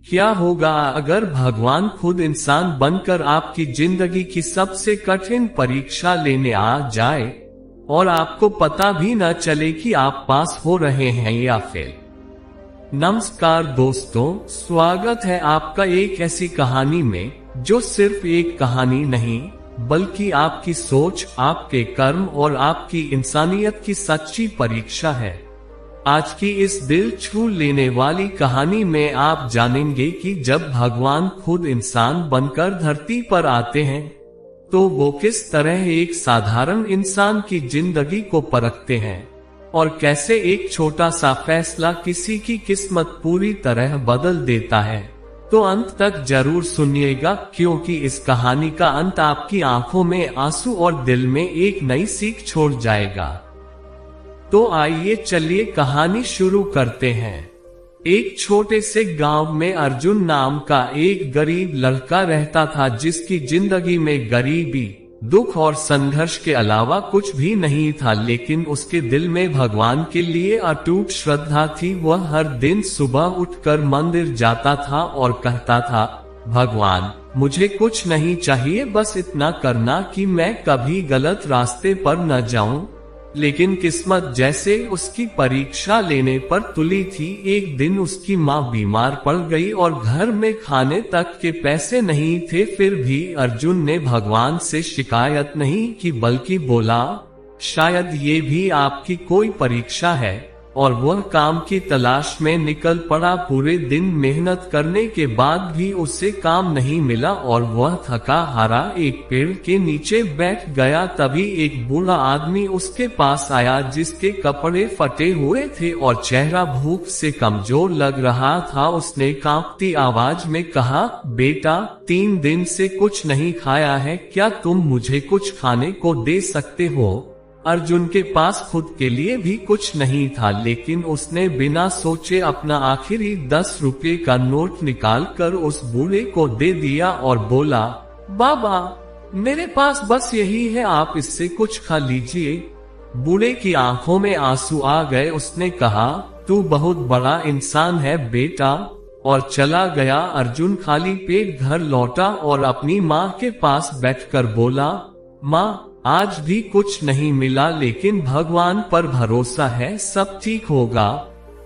क्या होगा अगर भगवान खुद इंसान बनकर आपकी जिंदगी की सबसे कठिन परीक्षा लेने आ जाए और आपको पता भी न चले कि आप पास हो रहे हैं या फेल। नमस्कार दोस्तों, स्वागत है आपका एक ऐसी कहानी में जो सिर्फ एक कहानी नहीं बल्कि आपकी सोच, आपके कर्म और आपकी इंसानियत की सच्ची परीक्षा है। आज की इस दिल छू लेने वाली कहानी में आप जानेंगे कि जब भगवान खुद इंसान बनकर धरती पर आते हैं तो वो किस तरह एक साधारण इंसान की जिंदगी को परखते हैं और कैसे एक छोटा सा फैसला किसी की किस्मत पूरी तरह बदल देता है। तो अंत तक जरूर सुनिएगा, क्योंकि इस कहानी का अंत आपकी आंखों में आंसू और दिल में एक नई सीख छोड़ जाएगा। तो आइए चलिए कहानी शुरू करते हैं। एक छोटे से गांव में अर्जुन नाम का एक गरीब लड़का रहता था, जिसकी जिंदगी में गरीबी, दुख और संघर्ष के अलावा कुछ भी नहीं था। लेकिन उसके दिल में भगवान के लिए अटूट श्रद्धा थी। वह हर दिन सुबह उठकर मंदिर जाता था और कहता था, भगवान मुझे कुछ नहीं चाहिए, बस इतना करना कि मैं कभी गलत रास्ते पर न जाऊं। लेकिन किस्मत जैसे उसकी परीक्षा लेने पर तुली थी। एक दिन उसकी माँ बीमार पड़ गई और घर में खाने तक के पैसे नहीं थे। फिर भी अर्जुन ने भगवान से शिकायत नहीं की, बल्कि बोला, शायद ये भी आपकी कोई परीक्षा है। और वह काम की तलाश में निकल पड़ा। पूरे दिन मेहनत करने के बाद भी उसे काम नहीं मिला और वह थका हारा एक पेड़ के नीचे बैठ गया। तभी एक बूढ़ा आदमी उसके पास आया, जिसके कपड़े फटे हुए थे और चेहरा भूख से कमजोर लग रहा था। उसने कांपती आवाज में कहा, बेटा 3 दिन से कुछ नहीं खाया है, क्या तुम मुझे कुछ खाने को दे सकते हो? अर्जुन के पास खुद के लिए भी कुछ नहीं था, लेकिन उसने बिना सोचे अपना आखिरी 10 रुपए का नोट निकाल कर उस बूढ़े को दे दिया और बोला, बाबा मेरे पास बस यही है, आप इससे कुछ खा लीजिए। बूढ़े की आंखों में आंसू आ गए। उसने कहा, तू बहुत बड़ा इंसान है बेटा, और चला गया। अर्जुन खाली पेट घर लौटा और अपनी माँ के पास बैठकर बोला, माँ आज भी कुछ नहीं मिला, लेकिन भगवान पर भरोसा है, सब ठीक होगा।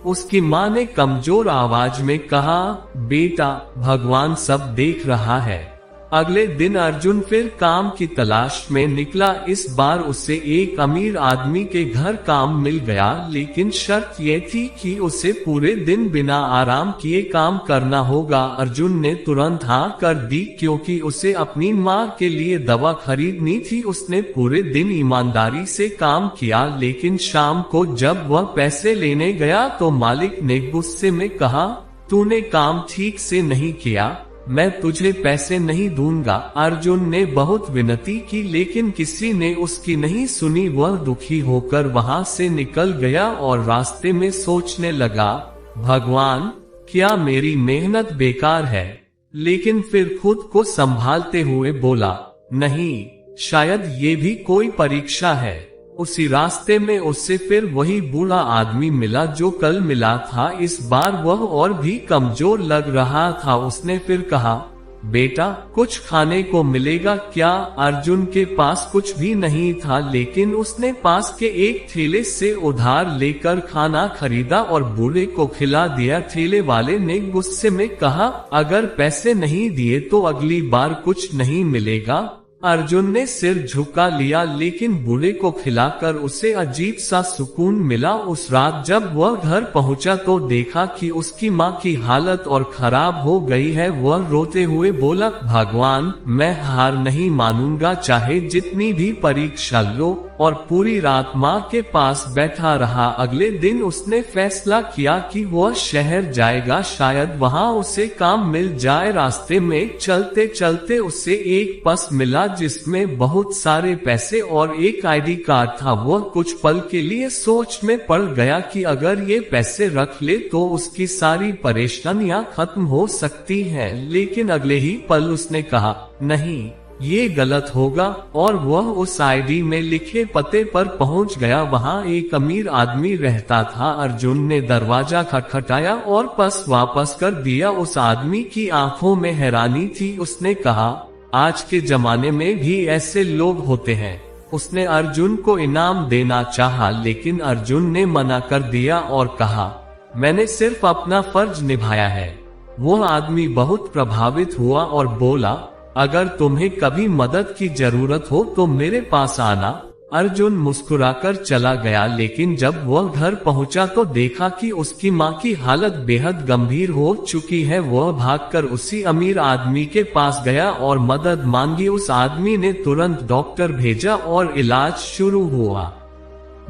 उसकी माँ ने कमजोर आवाज में कहा, बेटा भगवान सब देख रहा है। अगले दिन अर्जुन फिर काम की तलाश में निकला। इस बार उसे एक अमीर आदमी के घर काम मिल गया, लेकिन शर्त ये थी कि उसे पूरे दिन बिना आराम किए काम करना होगा। अर्जुन ने तुरंत हाँ कर दी, क्योंकि उसे अपनी माँ के लिए दवा खरीदनी थी। उसने पूरे दिन ईमानदारी से काम किया, लेकिन शाम को जब वह पैसे लेने गया तो मालिक ने गुस्से में कहा, तूने काम ठीक से नहीं किया, मैं तुझे पैसे नहीं दूंगा। अर्जुन ने बहुत विनती की, लेकिन किसी ने उसकी नहीं सुनी। वह दुखी होकर वहां से निकल गया और रास्ते में सोचने लगा, भगवान क्या मेरी मेहनत बेकार है? लेकिन फिर खुद को संभालते हुए बोला, नहीं, शायद ये भी कोई परीक्षा है। उसी रास्ते में उससे फिर वही बूढ़ा आदमी मिला जो कल मिला था। इस बार वह और भी कमजोर लग रहा था। उसने फिर कहा, बेटा कुछ खाने को मिलेगा क्या? अर्जुन के पास कुछ भी नहीं था, लेकिन उसने पास के एक ठेले से उधार लेकर खाना खरीदा और बूढ़े को खिला दिया। ठेले वाले ने गुस्से में कहा, अगर पैसे नहीं दिए तो अगली बार कुछ नहीं मिलेगा। अर्जुन ने सिर झुका लिया, लेकिन बूढ़े को खिलाकर उसे अजीब सा सुकून मिला। उस रात जब वह घर पहुंचा तो देखा कि उसकी माँ की हालत और खराब हो गई है। वह रोते हुए बोला, भगवान मैं हार नहीं मानूंगा, चाहे जितनी भी परीक्षा लो। और पूरी रात माँ के पास बैठा रहा। अगले दिन उसने फैसला किया कि वह शहर जाएगा, शायद वहाँ उसे काम मिल जाए। रास्ते में चलते चलते उसे एक पर्स मिला, जिसमें बहुत सारे पैसे और एक आईडी कार्ड था। वह कुछ पल के लिए सोच में पड़ गया कि अगर ये पैसे रख ले तो उसकी सारी परेशानियां खत्म हो सकती हैं। लेकिन अगले ही पल उसने कहा, नहीं, ये गलत होगा, और वह उस आईडी में लिखे पते पर पहुंच गया। वहां एक अमीर आदमी रहता था। अर्जुन ने दरवाजा खटखटाया और बस वापस कर दिया। उस आदमी की आंखों में हैरानी थी। उसने कहा, आज के जमाने में भी ऐसे लोग होते हैं। उसने अर्जुन को इनाम देना चाहा, लेकिन अर्जुन ने मना कर दिया और कहा, मैंने सिर्फ अपना फर्ज निभाया है। वो आदमी बहुत प्रभावित हुआ और बोला, अगर तुम्हें कभी मदद की जरूरत हो तो मेरे पास आना। अर्जुन मुस्कुराकर चला गया, लेकिन जब वह घर पहुंचा तो देखा कि उसकी मां की हालत बेहद गंभीर हो चुकी है। वह भागकर उसी अमीर आदमी के पास गया और मदद मांगी। उस आदमी ने तुरंत डॉक्टर भेजा और इलाज शुरू हुआ।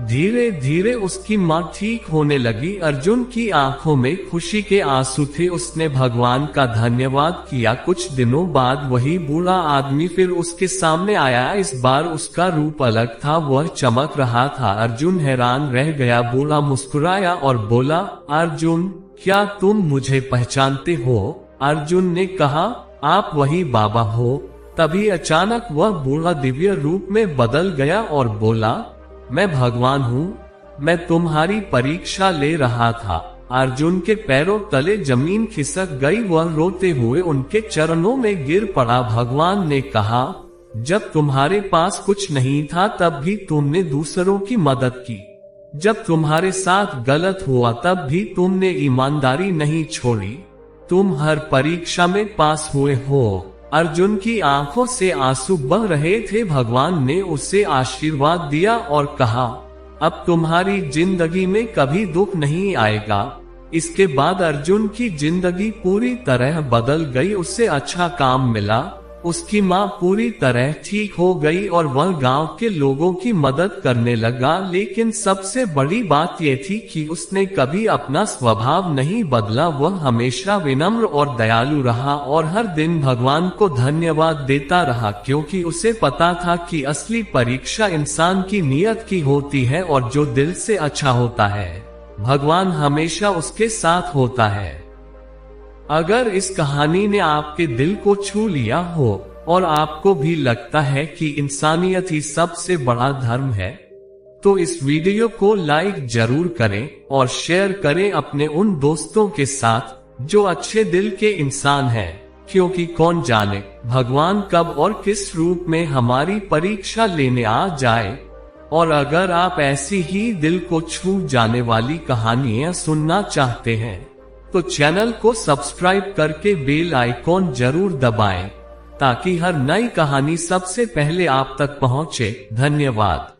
धीरे धीरे उसकी मां ठीक होने लगी। अर्जुन की आंखों में खुशी के आंसू थे। उसने भगवान का धन्यवाद किया। कुछ दिनों बाद वही बूढ़ा आदमी फिर उसके सामने आया। इस बार उसका रूप अलग था, वह चमक रहा था। अर्जुन हैरान रह गया। बूढ़ा मुस्कुराया और बोला, अर्जुन, क्या तुम मुझे पहचानते हो? अर्जुन ने कहा, आप वही बाबा हो। तभी अचानक वह बूढ़ा दिव्य रूप में बदल गया और बोला, मैं भगवान हूँ, मैं तुम्हारी परीक्षा ले रहा था। अर्जुन के पैरों तले जमीन खिसक गई। वह रोते हुए उनके चरणों में गिर पड़ा। भगवान ने कहा, जब तुम्हारे पास कुछ नहीं था तब भी तुमने दूसरों की मदद की। जब तुम्हारे साथ गलत हुआ तब भी तुमने ईमानदारी नहीं छोड़ी। तुम हर परीक्षा में पास हुए हो। अर्जुन की आंखों से आंसू बह रहे थे। भगवान ने उसे आशीर्वाद दिया और कहा, अब तुम्हारी जिंदगी में कभी दुख नहीं आएगा। इसके बाद अर्जुन की जिंदगी पूरी तरह बदल गई। उसे अच्छा काम मिला, उसकी मां पूरी तरह ठीक हो गई और वह गांव के लोगों की मदद करने लगा। लेकिन सबसे बड़ी बात यह थी कि उसने कभी अपना स्वभाव नहीं बदला। वह हमेशा विनम्र और दयालु रहा और हर दिन भगवान को धन्यवाद देता रहा, क्योंकि उसे पता था कि असली परीक्षा इंसान की नीयत की होती है और जो दिल से अच्छा होता है, भगवान हमेशा उसके साथ होता है। अगर इस कहानी ने आपके दिल को छू लिया हो और आपको भी लगता है कि इंसानियत ही सबसे बड़ा धर्म है, तो इस वीडियो को लाइक जरूर करें और शेयर करें अपने उन दोस्तों के साथ जो अच्छे दिल के इंसान हैं, क्योंकि कौन जाने भगवान कब और किस रूप में हमारी परीक्षा लेने आ जाए। और अगर आप ऐसी ही दिल को छू जाने वाली कहानियां सुनना चाहते हैं तो चैनल को सब्सक्राइब करके बेल आइकॉन जरूर दबाएं, ताकि हर नई कहानी सबसे पहले आप तक पहुंचे। धन्यवाद।